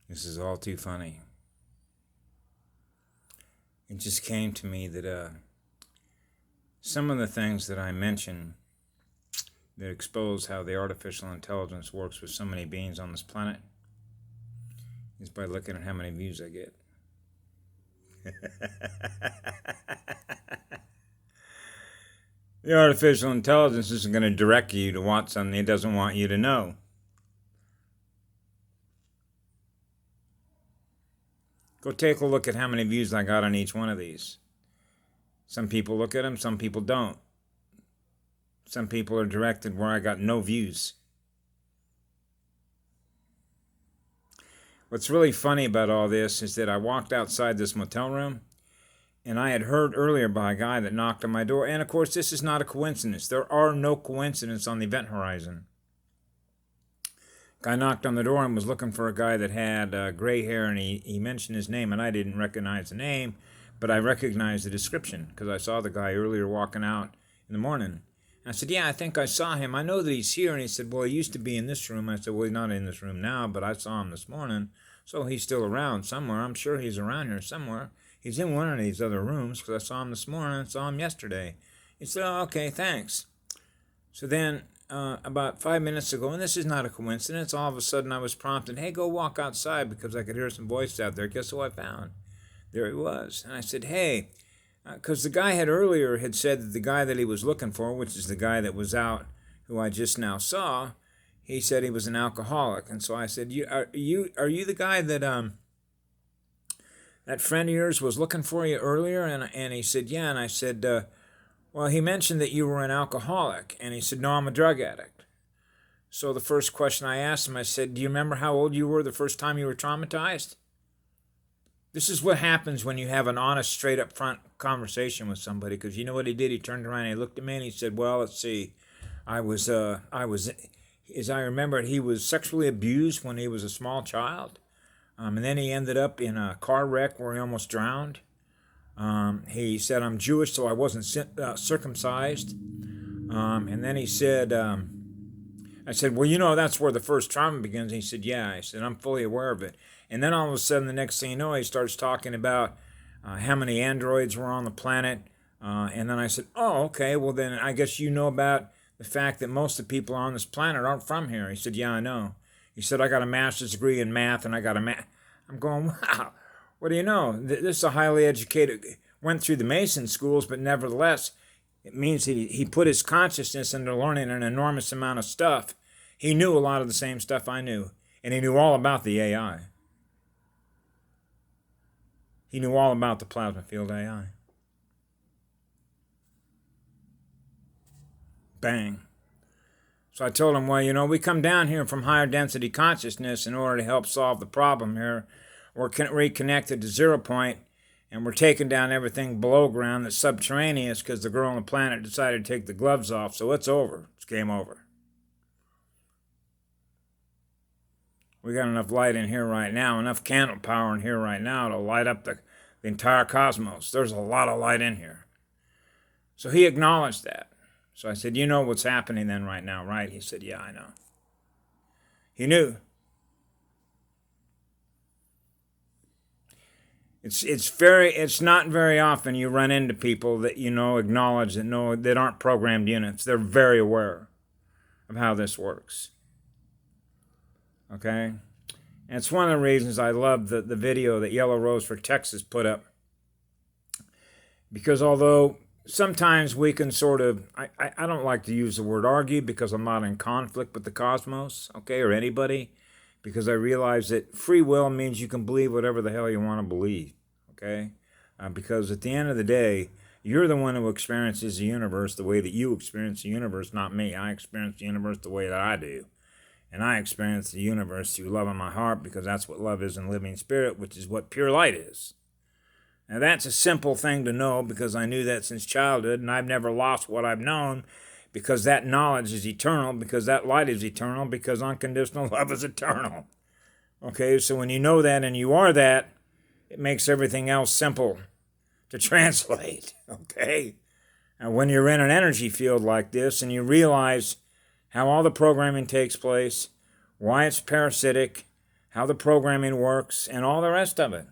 This is all too funny. It just came to me that some of the things that I mentioned that expose how the artificial intelligence works with so many beings on this planet is by looking at how many views I get. The artificial intelligence isn't going to direct you to watch something it doesn't want you to know. Go take a look at how many views I got on each one of these. Some people look at them, some people don't. Some people are directed where I got no views. What's really funny about all this is that I walked outside this motel room and I had heard earlier by a guy that knocked on my door. And of course, this is not a coincidence. There are no coincidences on the event horizon. Guy knocked on the door and was looking for a guy that had gray hair, and he mentioned his name, and I didn't recognize the name, but I recognized the description because I saw the guy earlier walking out in the morning. And I said, yeah, I think I saw him. I know that he's here. And he said, well, he used to be in this room. I said, well, he's not in this room now, but I saw him this morning. So he's still around somewhere. I'm sure he's around here somewhere. He's in one of these other rooms because I saw him this morning and saw him yesterday. He said, oh, okay, thanks. So then about 5 minutes ago, and this is not a coincidence, all of a sudden I was prompted, hey, go walk outside because I could hear some voices out there. Guess who I found? There he was. And I said, hey, because the guy had said that the guy that he was looking for, which is the guy that was out, who I just now saw, he said he was an alcoholic. And so I said, are you the guy that that friend of yours was looking for you earlier? And he said, yeah. And I said, well, he mentioned that you were an alcoholic. And he said, no, I'm a drug addict. So the first question I asked him, I said, do you remember how old you were the first time you were traumatized? This is what happens when you have an honest, straight up front conversation with somebody. Because you know what he did? He turned around and he looked at me and he said, well, let's see. I was, as I remember it, he was sexually abused when he was a small child. And then he ended up in a car wreck where he almost drowned. He said, I'm Jewish, so I wasn't circumcised. And then he said, I said, well, you know, that's where the first trauma begins. He said, yeah. I said, I'm fully aware of it. And then all of a sudden, the next thing you know, he starts talking about how many androids were on the planet. And then I said, oh, okay, well, then I guess you know about the fact that most of the people on this planet aren't from here. He said, yeah, I know. He said, I got a master's degree in math, and I got a math. I'm going, wow, what do you know? This is a highly educated, went through the Mason schools, but nevertheless, it means he put his consciousness into learning an enormous amount of stuff. He knew a lot of the same stuff I knew, and he knew all about the AI. He knew all about the plasma field AI. Bang. So I told him, well, you know, we come down here from higher density consciousness in order to help solve the problem here. We're reconnected to 0 point, and we're taking down everything below ground that's subterraneous because the girl on the planet decided to take the gloves off. So it's over. It's game over. We got enough light in here right now, enough candle power in here right now to light up the entire cosmos. There's a lot of light in here. So he acknowledged that. So I said, you know what's happening then right now, right? He said, yeah, I know. He knew. It's not very often you run into people that you know acknowledge that aren't programmed units. They're very aware of how this works. Okay? And it's one of the reasons I love the video that Yellow Rose for Texas put up. Because although sometimes we can sort of, I don't like to use the word argue because I'm not in conflict with the cosmos, okay, or anybody, because I realize that free will means you can believe whatever the hell you want to believe, okay? Because at the end of the day, you're the one who experiences the universe the way that you experience the universe, not me. I experience the universe the way that I do. And I experience the universe through love in my heart because that's what love is in living spirit, which is what pure light is. Now, that's a simple thing to know because I knew that since childhood, and I've never lost what I've known because that knowledge is eternal, because that light is eternal, because unconditional love is eternal. Okay, so when you know that and you are that, it makes everything else simple to translate, okay? And when you're in an energy field like this and you realize how all the programming takes place, why it's parasitic, how the programming works, and all the rest of it.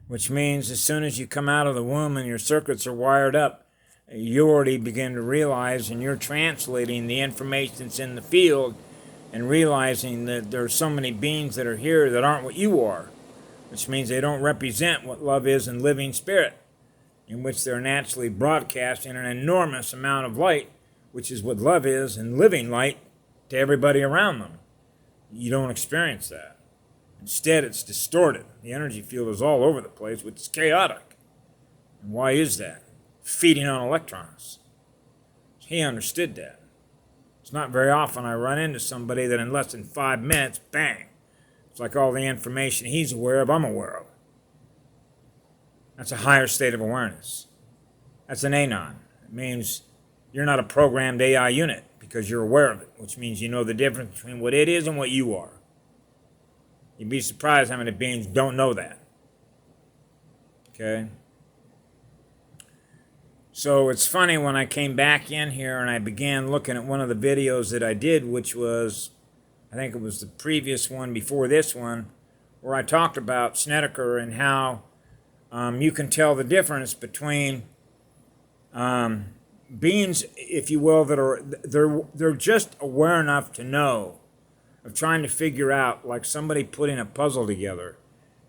Which means as soon as you come out of the womb and your circuits are wired up, you already begin to realize, and you're translating the information that's in the field and realizing that there are so many beings that are here that aren't what you are, which means they don't represent what love is in living spirit, in which they're naturally broadcasting an enormous amount of light, which is what love is in living light, to everybody around them. You don't experience that. Instead, it's distorted. The energy field is all over the place, which is chaotic. And why is that? Feeding on electrons. He understood that. It's not very often I run into somebody that in less than 5 minutes, bang, it's like all the information he's aware of, I'm aware of. That's a higher state of awareness. That's an anon. It means you're not a programmed AI unit because you're aware of it, which means you know the difference between what it is and what you are. You'd be surprised how many beings don't know that. Okay? So it's funny, when I came back in here and I began looking at one of the videos that I did, which was, I think it was the previous one before this one, where I talked about Snedeker and how you can tell the difference between beings, if you will, that are, they're just aware enough to know, of trying to figure out, like somebody putting a puzzle together,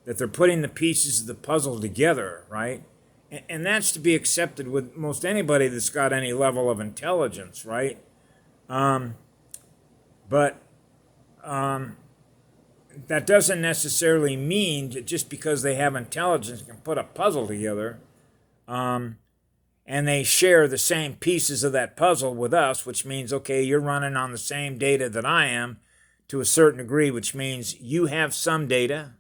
that they're putting the pieces of the puzzle together, right? And that's to be accepted with most anybody that's got any level of intelligence, right? But that doesn't necessarily mean that just because they have intelligence can put a puzzle together, and they share the same pieces of that puzzle with us, which means, okay, you're running on the same data that I am to a certain degree, which means you have some data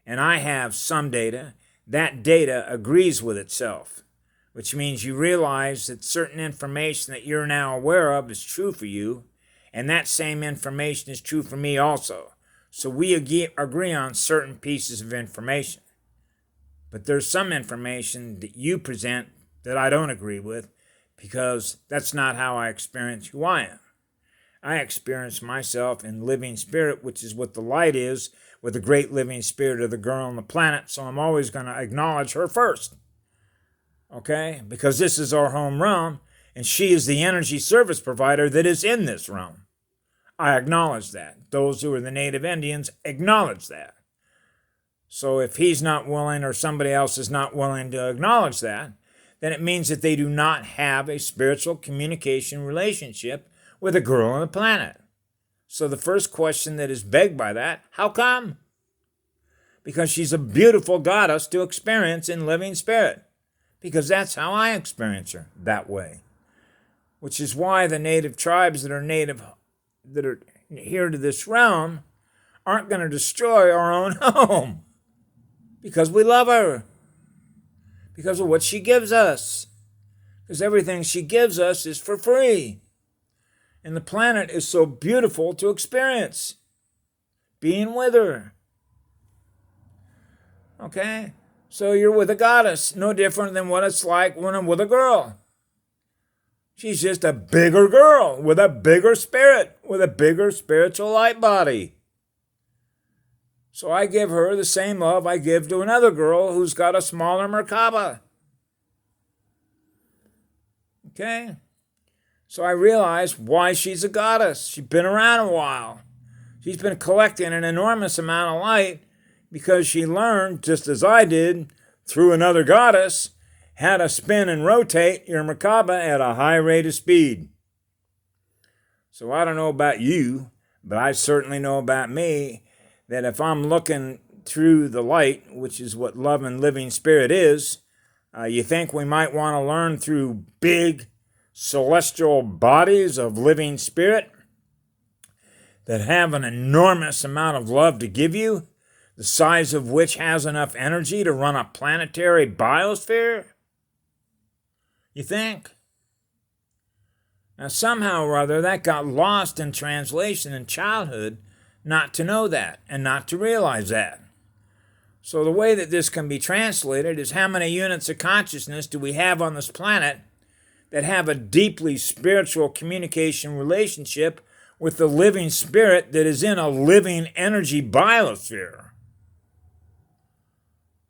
and I have some data. That data agrees with itself, which means you realize that certain information that you're now aware of is true for you, and that same information is true for me also. So we agree on certain pieces of information. But there's some information that you present that I don't agree with, because that's not how I experience who I am. I experience myself in living spirit, which is what the light is, with the great living spirit of the girl on the planet, so I'm always going to acknowledge her first. Okay? Because this is our home realm, and she is the energy service provider that is in this realm. I acknowledge that. Those who are the native Indians acknowledge that. So if he's not willing, or somebody else is not willing to acknowledge that, then it means that they do not have a spiritual communication relationship with a girl on the planet. So the first question that is begged by that, how come? Because she's a beautiful goddess to experience in living spirit. Because that's how I experience her, that way. Which is why the native tribes that are here to this realm aren't going to destroy our own home. Because we love her. Because of what she gives us. Because everything she gives us is for free. And the planet is so beautiful to experience. Being with her. Okay? So you're with a goddess. No different than what it's like when I'm with a girl. She's just a bigger girl with a bigger spirit, with a bigger spiritual light body. So I give her the same love I give to another girl who's got a smaller Merkaba. Okay? So I realize why she's a goddess. She's been around a while. She's been collecting an enormous amount of light because she learned, just as I did, through another goddess, how to spin and rotate your Merkaba at a high rate of speed. So I don't know about you, but I certainly know about me, that if I'm looking through the light, which is what love and living spirit is, you think we might want to learn through big celestial bodies of living spirit that have an enormous amount of love to give you, the size of which has enough energy to run a planetary biosphere? You think? Now somehow or other that got lost in translation in childhood, not to know that and not to realize that. So the way that this can be translated is, how many units of consciousness do we have on this planet that have a deeply spiritual communication relationship with the living spirit that is in a living energy biosphere.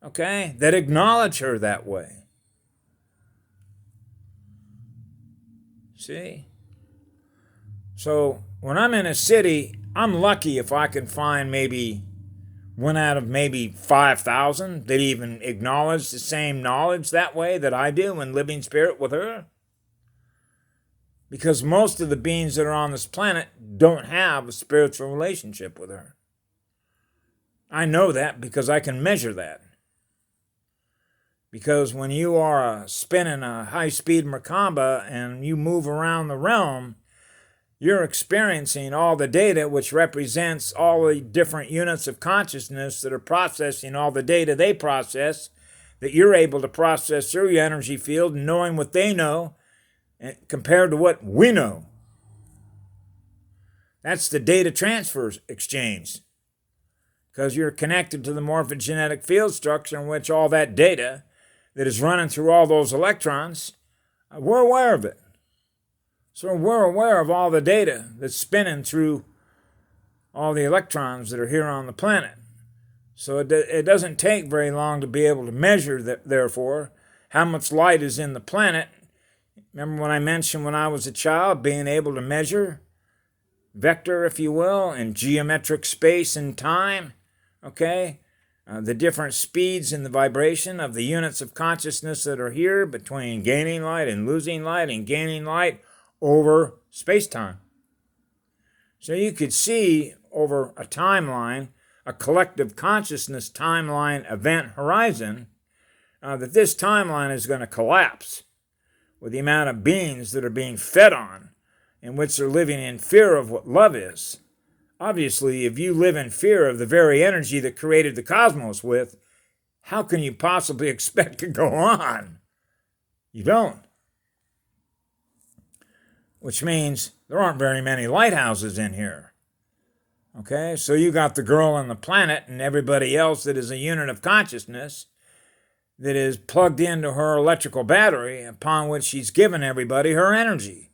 Okay? That acknowledge her that way. See? So when I'm in a city, I'm lucky if I can find maybe one out of maybe 5,000 that even acknowledge the same knowledge that way that I do in living spirit with her. Because most of the beings that are on this planet don't have a spiritual relationship with her. I know that because I can measure that. Because when you are spinning a high-speed Merkaba and you move around the realm, you're experiencing all the data, which represents all the different units of consciousness that are processing all the data they process, that you're able to process through your energy field, knowing what they know compared to what we know. That's the data transfer exchange. Because you're connected to the morphogenetic field structure in which all that data that is running through all those electrons, we're aware of it. So we're aware of all the data that's spinning through all the electrons that are here on the planet. So it doesn't take very long to be able to measure, therefore, how much light is in the planet. Remember when I mentioned when I was a child, being able to measure vector, if you will, in geometric space and time, okay? The different speeds in the vibration of the units of consciousness that are here between gaining light and losing light and gaining light over space-time. So you could see over a timeline, a collective consciousness timeline event horizon, that this timeline is going to collapse with the amount of beings that are being fed on, in which they're living in fear of what love is. Obviously, if you live in fear of the very energy that created the cosmos with, how can you possibly expect to go on? You don't. Which means there aren't very many lighthouses in here. Okay, so you got the girl on the planet and everybody else that is a unit of consciousness that is plugged into her electrical battery upon which she's given everybody her energy.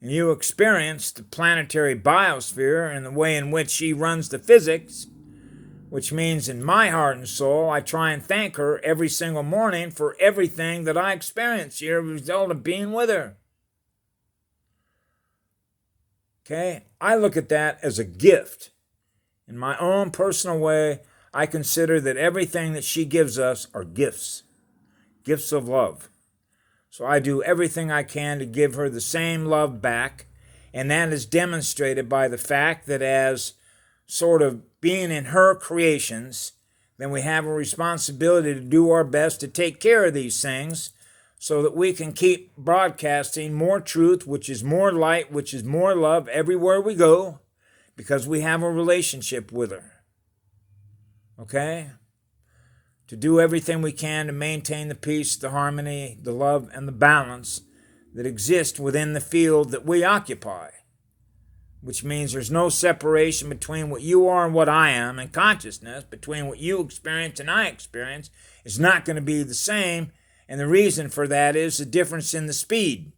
And you experience the planetary biosphere and the way in which she runs the physics, which means in my heart and soul, I try and thank her every single morning for everything that I experience here as a result of being with her. Okay, I look at that as a gift. In my own personal way, I consider that everything that she gives us are gifts, gifts of love. So I do everything I can to give her the same love back, and that is demonstrated by the fact that as sort of being in her creations, then we have a responsibility to do our best to take care of these things so that we can keep broadcasting more truth, which is more light, which is more love everywhere we go, because we have a relationship with her. Okay? To do everything we can to maintain the peace, the harmony, the love, and the balance that exist within the field that we occupy. Which means there's no separation between what you are and what I am, and consciousness between what you experience and I experience is not going to be the same. And the reason for that is the difference in the speed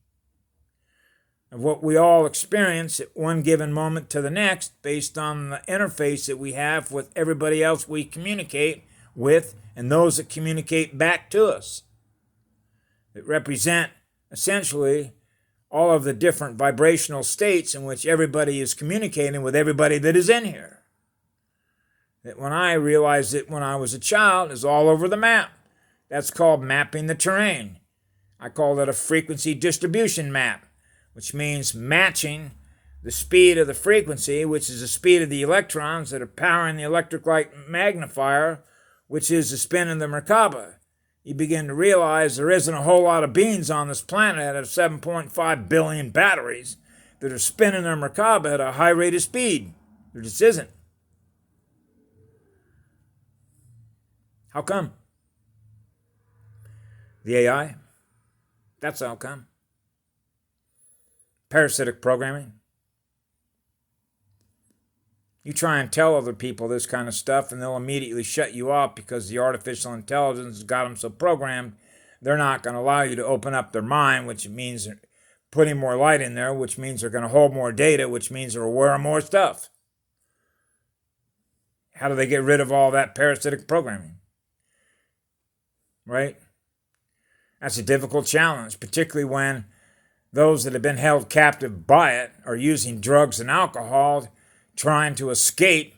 of what we all experience at one given moment to the next based on the interface that we have with everybody else we communicate with and those that communicate back to us. That represent essentially all of the different vibrational states in which everybody is communicating with everybody that is in here. That when I realized it when I was a child, is all over the map. That's called mapping the terrain. I call that a frequency distribution map, which means matching the speed of the frequency, which is the speed of the electrons that are powering the electric light magnifier, which is the spin of the Merkaba. You begin to realize there isn't a whole lot of beings on this planet that have 7.5 billion batteries that are spinning their Merkaba at a high rate of speed. There just isn't. How come? The AI? That's how come. Parasitic programming. You try and tell other people this kind of stuff and they'll immediately shut you off because the artificial intelligence has got them so programmed they're not going to allow you to open up their mind, which means putting more light in there, which means they're going to hold more data, which means they're aware of more stuff. How do they get rid of all that parasitic programming? Right? That's a difficult challenge, particularly when those that have been held captive by it are using drugs and alcohol, trying to escape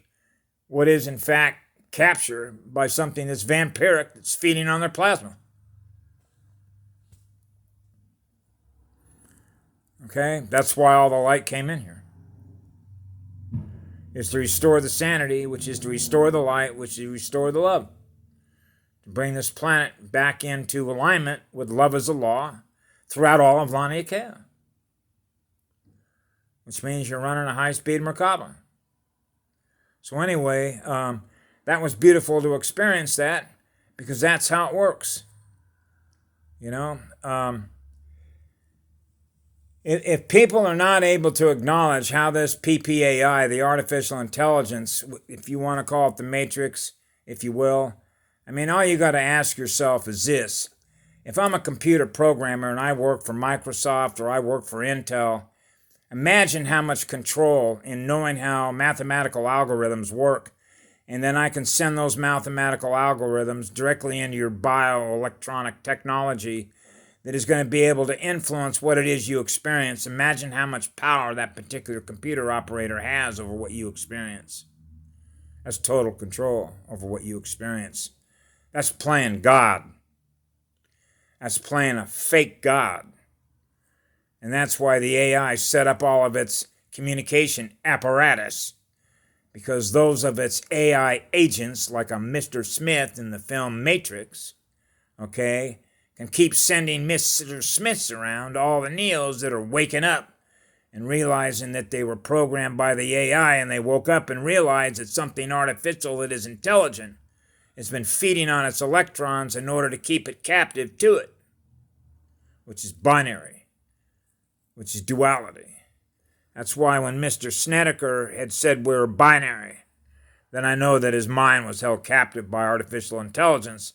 what is in fact capture by something that's vampiric, that's feeding on their plasma. Okay? That's why all the light came in here. Is to restore the sanity, which is to restore the light, which is to restore the love. To bring this planet back into alignment with love as a law throughout all of Laniakea. Which means you're running a high-speed Merkaba. So anyway, that was beautiful to experience that, because that's how it works. You know, if people are not able to acknowledge how this PPAI, the artificial intelligence, if you want to call it the matrix, if you will, I mean, all you got to ask yourself is this. If I'm a computer programmer and I work for Microsoft or I work for Intel, imagine how much control in knowing how mathematical algorithms work, and then I can send those mathematical algorithms directly into your bioelectronic technology that is going to be able to influence what it is you experience. Imagine how much power that particular computer operator has over what you experience. That's total control over what you experience. That's playing God. That's playing a fake God. And that's why the AI set up all of its communication apparatus, because those of its AI agents, like a Mr. Smith in the film Matrix, okay, can keep sending Mr. Smiths around, all the Neos that are waking up and realizing that they were programmed by the AI, and they woke up and realized that something artificial that is intelligent has been feeding on its electrons in order to keep it captive to it, which is binary, which is duality. That's why when Mr. Snedeker had said we're binary, then I know that his mind was held captive by artificial intelligence,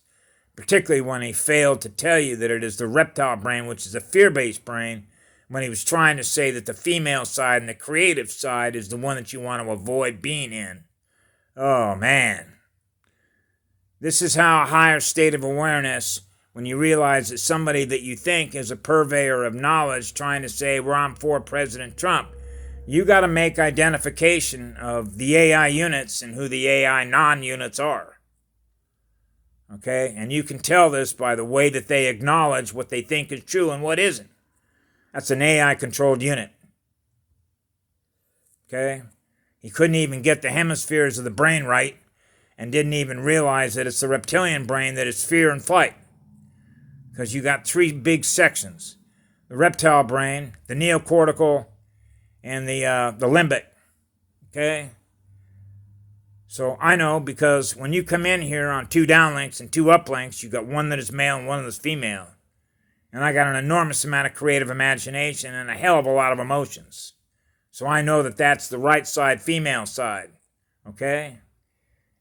particularly when he failed to tell you that it is the reptile brain, which is a fear-based brain, when he was trying to say that the female side and the creative side is the one that you want to avoid being in. Oh, man. This is how a higher state of awareness, when you realize that somebody that you think is a purveyor of knowledge trying to say, well, I'm for President Trump, you got to make identification of the AI units and who the AI non-units are. Okay? And you can tell this by the way that they acknowledge what they think is true and what isn't. That's an AI-controlled unit. Okay? He couldn't even get the hemispheres of the brain right and didn't even realize that it's the reptilian brain that is fear and flight. Because you got three big sections. The reptile brain, the neocortical, and the limbic. Okay? So I know, because when you come in here on 2 downlinks and 2 uplinks, you got one that is male and one that is female. And I got an enormous amount of creative imagination and a hell of a lot of emotions. So I know that that's the right side, female side. Okay?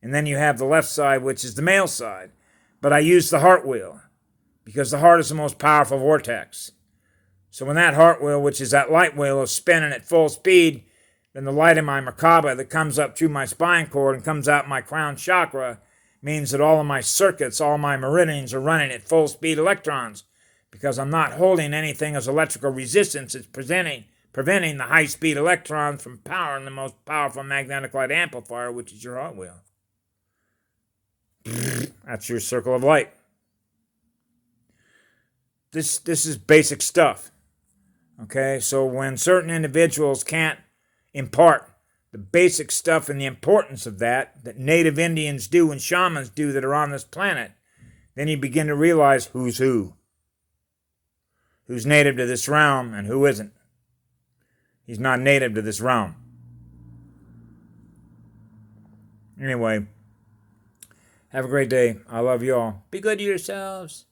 And then you have the left side, which is the male side. But I use the heart wheel, because the heart is the most powerful vortex. So when that heart wheel, which is that light wheel, is spinning at full speed, then the light in my Merkaba that comes up through my spine cord and comes out my crown chakra means that all of my circuits, all my meridians are running at full speed electrons, because I'm not holding anything as electrical resistance. It's preventing the high-speed electrons from powering the most powerful magnetic light amplifier, which is your heart wheel. That's your circle of light. This is basic stuff. Okay, so when certain individuals can't impart the basic stuff and the importance of that Native Indians do and shamans do that are on this planet, then you begin to realize who's who. Who's native to this realm and who isn't. He's not native to this realm. Anyway, have a great day. I love you all. Be good to yourselves.